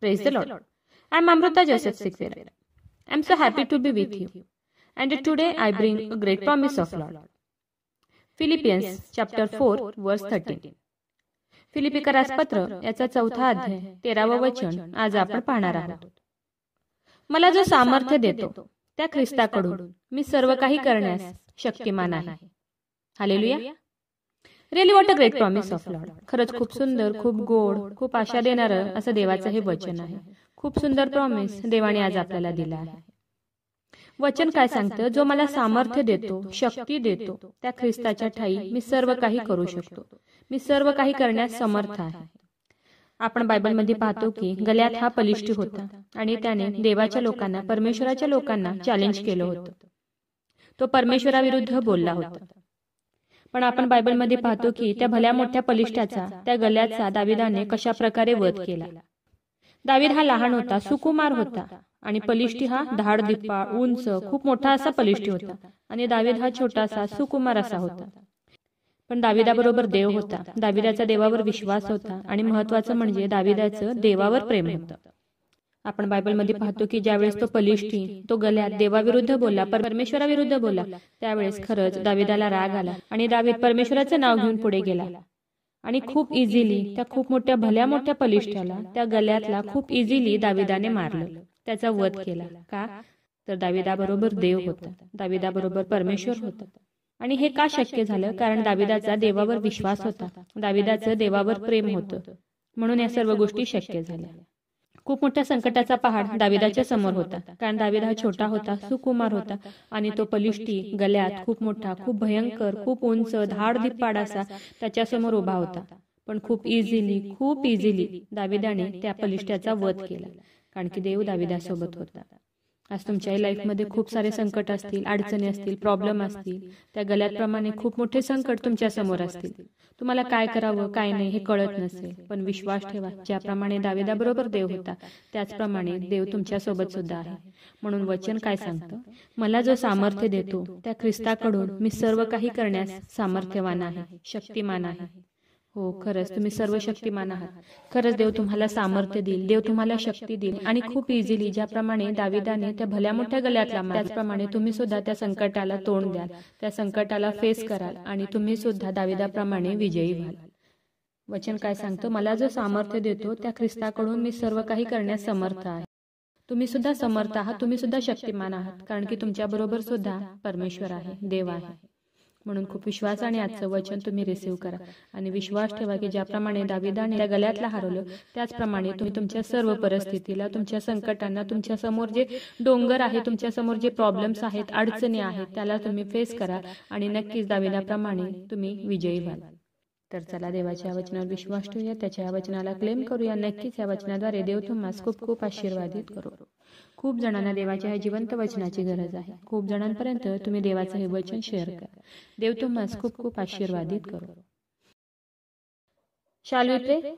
Praise the Lord. I am Amrita Joseph Sikvera. I am so happy to be with you. And today I bring a great promise of Lord. Philippians chapter 4 verse 13. फिलिपिकरास पत्र याचा 4था अध्याय 13वे वचन आज आपण पाहणार आहोत. मला जो सामर्थ्य देतो त्या ख्रिस्ताकडून मी सर्व काही करण्यास शक्तिमान आहे. Hallelujah. Really what a great promise of Lord. खरंच खूप सुंदर, खूप गोड, खूप आशा देणारं असं देवाचं हे वचन आहे. खूप सुंदर प्रॉमिस देवाने आज आपल्याला दिला आहे. वचन काय सांगतं? जो मला सामर्थ्य देतो, शक्ती देतो, त्या ख्रिस्ताच्या ठाई मी सर्व काही करू शकतो. मी सर्व काही करण्यास समर्थ आहे. आपण बायबलमध्ये पाहतो की गल्यात हा बलिष्ठ होता आणि त्याने देवाच्या लोकांना, परमेश्वराच्या लोकांना चॅलेंज केलं होतं. तो परमेश्वराविरुद्ध बोलला होता. पण आपण बायबलमध्ये पाहतो की त्या भल्या मोठ्या बलिष्ठाचा, त्या गल्याचा दाविदाने कशा प्रकारे वध केला. दावीद हा लहान होता, सुकुमार होता आणि बलिष्ठी हा धाडदिप्पाळ, उंच, खूप मोठा असा बलिष्ठी होता आणि दावीद हा छोटासा सुकुमार असा होता. पण दाविदाबरोबर देव होता. दाविदाचा देवावर विश्वास होता आणि महत्वाचं म्हणजे दाविदाचं देवावर प्रेम होतं. आपण बायबलमध्ये पाहतो की ज्यावेळेस तो बलिष्ठी, तो गल्यात देवाविरुद्ध बोलला, परमेश्वराविरुद्ध बोलला, त्यावेळेस खरंच दाविदाला राग आला आणि दावीद परमेश्वराचं नाव घेऊन पुढे गेला आणि खूप इझिली त्या खूप मोठ्या भल्या मोठ्या बलिष्ठाला, त्या गल्यातला खूप इझिली दाविदाने मारलं, त्याचा वध केला. का? तर दाविदाबरोबर देव होता, दाविदाबरोबर परमेश्वर होता. आणि हे का शक्य झालं? कारण दाविदाचा देवावर विश्वास होता, दाविदाचं देवावर प्रेम होतं, म्हणून या सर्व गोष्टी शक्य झाल्या. खूप मोठ्या संकटाचा पहाड दाविदाच्या समोर होता, कारण दाविद हा छोटा होता, सुकुमार होता आणि तो बलिष्ठी गल्यात खूप मोठा, खूप भयंकर, खूप उंच, धाडदिप्पाळ असा त्याच्यासमोर उभा होता. पण खूप इझिली दाविदाने त्या बलिष्ठाचा वध केला, कारण की देव दाविदासोबत होता. आज तुमच्या लाईफमध्ये खूप सारे संकट असतील, अडचणी असतील, प्रॉब्लेम असतील. त्या गल्याप्रमाणे खूप मोठे संकट तुमच्या समोर असतील. तुम्हाला काय करावं, काय नाही हे कळत नसेल. पण विश्वास ठेवा, ज्याप्रमाणे दाविदाबरोबर देव होता त्याचप्रमाणे देव तुमच्या सोबत सुद्धा आहे. म्हणून वचन काय सांगतं? मला जो सामर्थ्य देतो त्या ख्रिस्ताकडून मी सर्व काही करण्यास सामर्थ्यवान आहे, शक्तिमान आहे. हो, खरंच तुम्ही सर्व शक्तिमान आहात. खरंच देव तुम्हाला सामर्थ्य देईल, देव तुम्हाला शक्ती देईल आणि खूप इझिली ज्याप्रमाणे दाविदाने त्या भल्या मोठ्या गल्यातला त्याचप्रमाणे तुम्ही सुद्धा त्या संकटाला तोंड द्याल, त्या संकटाला फेस कराल आणि तुम्ही सुद्धा दाविदाप्रमाणे विजयी व्हाल. वचन काय सांगतं? मला जो सामर्थ्य देतो त्या ख्रिस्ताकडून मी सर्व काही करण्यास समर्थ आहे. तुम्ही सुद्धा समर्थ आहात, तुम्ही सुद्धा शक्तिमान आहात, कारण की तुमच्या बरोबर सुद्धा परमेश्वर आहे, देव आहे. म्हणून खूप विश्वासाने आजचं वचन तुम्ही रिसीव्ह करा आणि विश्वास ठेवा की ज्याप्रमाणे दाविदाने त्या गल्यातला हरवलं, त्याचप्रमाणे तुम्ही तुमच्या सर्व परिस्थितीला, तुमच्या संकटांना, तुमच्या समोर जे डोंगर आहे, तुमच्या समोर जे प्रॉब्लेम्स आहेत, अडचणी आहेत, त्याला तुम्ही फेस करा आणि नक्कीच दाविदाप्रमाणे तुम्ही विजयी व्हाल. तर चला देवाच्या वचनावर विश्वास ठेवूया, त्याच्या वचनाला क्लेम करूया. नक्कीच या वचनाद्वारे देव तुम्हाला खूप खूप आशीर्वादित करू. खूप जणांना देवाच्या ह्या जिवंत वचनाची गरज आहे. खूप जणांपर्यंत तुम्ही देवाचं हे वचन शेअर करा. देव तुम्हाला खूप खूप आशीर्वादित करू. शाल वी प्रे?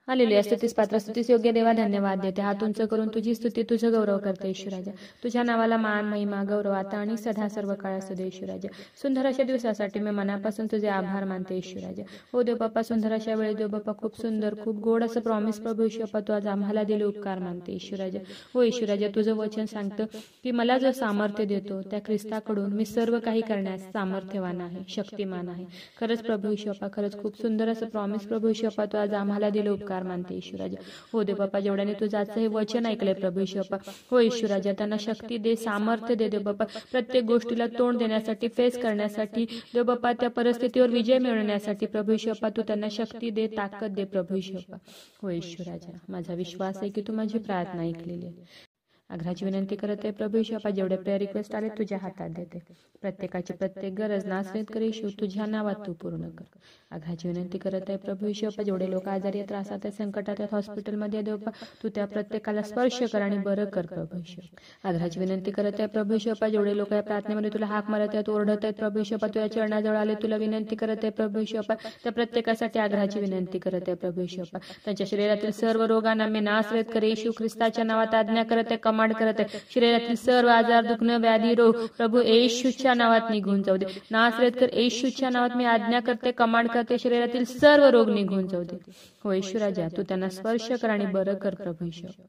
हालेलुया. स्तुतीस पात्र, स्तुतीस योग्य देवा, धन्यवाद देते. हात उंच करून तुझी स्तुती, तुझं गौरव करते ईश्वराजा. तुझ्या नावाला मान, महिमा, गौरव आता आणि सदा सर्व काळ असू दे ईश्वराजा. सुंदर अशा दिवसासाठी मी मनापासून तुझे आभार मानते ईश्वराजा. हो देव बाप्पा, सुंदर अशा वेळी देव बाप्पा खूप सुंदर, खूप गोड असं प्रॉमिस प्रभू ईश्वप्पा तू आज आम्हाला दिले उपकार मानते ईश्वराजा. हो ईश्वराजा, तुझं वचन सांगतं की मला जो सामर्थ्य देतो त्या ख्रिस्ताकडून मी सर्व काही करण्यास सामर्थ्यवान आहे, शक्तिमान आहे. खरंच प्रभू ईश्वप्पा, खरंच खूप सुंदर असं प्रॉमिस प्रभू ईश्वप्पा तू आज आम्हाला दिले उपकार मानते ईश्वराजा. हो देव बाप्पा, जेवढ्याने तुझं आजचं हे वचन ऐकलंय प्रभू ईश्वप्पा, हो ईश्वराजा, त्यांना शक्ती दे, सामर्थ्य दे देव बाप्पा, प्रत्येक गोष्टीला तोंड देण्यासाठी, फेस करण्यासाठी देव बाप्पा, त्या परिस्थितीवर विजय मिळवण्यासाठी प्रभू ईश्वप्पा तू त्यांना शक्ती दे, ताकद दे प्रभू ईश्वप्पा. हो ईश्वराजा, माझा विश्वास आहे की तू माझी प्रार्थना ऐकलेली आहे. आग्रहाची विनंती करत आहे प्रभू ईश्वप्पा, जेवढे प्रेयर रिक्वेस्ट आले तुझ्या हातात देते. प्रत्येकाची प्रत्येक गरज नासरेत कर येशू, तुझ्या नावात तू पूर्ण कर. आग्रहाची विनंती करत आहे प्रभू ईश्वप्पा, जेवढे लोक आजारी आहेत, त्रासात आहेत, संकटात आहेत, हॉस्पिटलमध्ये देव बाप्पा, तू त्या प्रत्येकाला स्पर्श कर आणि बरं कर प्रभू ईश्वप्पा. आग्रहाची विनंती करत आहे प्रभू ईश्वप्पा, जेवढे लोक या प्रार्थनेमध्ये तुला हाक मारत आहेत, ओरडत आहेत प्रभू ईश्वप्पा, तुझ्या चरणाजवळ आले, तुला विनंती करत आहे प्रभू ईश्वप्पा, त्या प्रत्येकासाठी आग्रहाची विनंती करत आहे प्रभू ईश्वप्पा. त्यांच्या शरीरातील सर्व रोगांना मी नासरेत कर येशू ख्रिस्ताच्या नावात आज्ञा करत आहे, कमांड करत आहे, शरीरातील सर्व आजार, दुखणं, व्याधी, रोग प्रभू येशूच्या नावात निघून जाऊ दे. नासरेतकर येशूच्या नावात मी आज्ञा करते, कमांड करते, शरीरातील सर्व रोग निघून जाऊ दे. हो येशू राजा, तू त्यांना स्पर्श कर आणि बरं कर प्रभू येशू.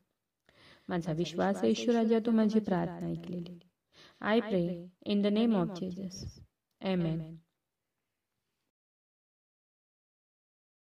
माझा विश्वास आहे येशू राजा, तू माझी प्रार्थना ऐकलेली. आय प्रे in the name of Jesus. Amen.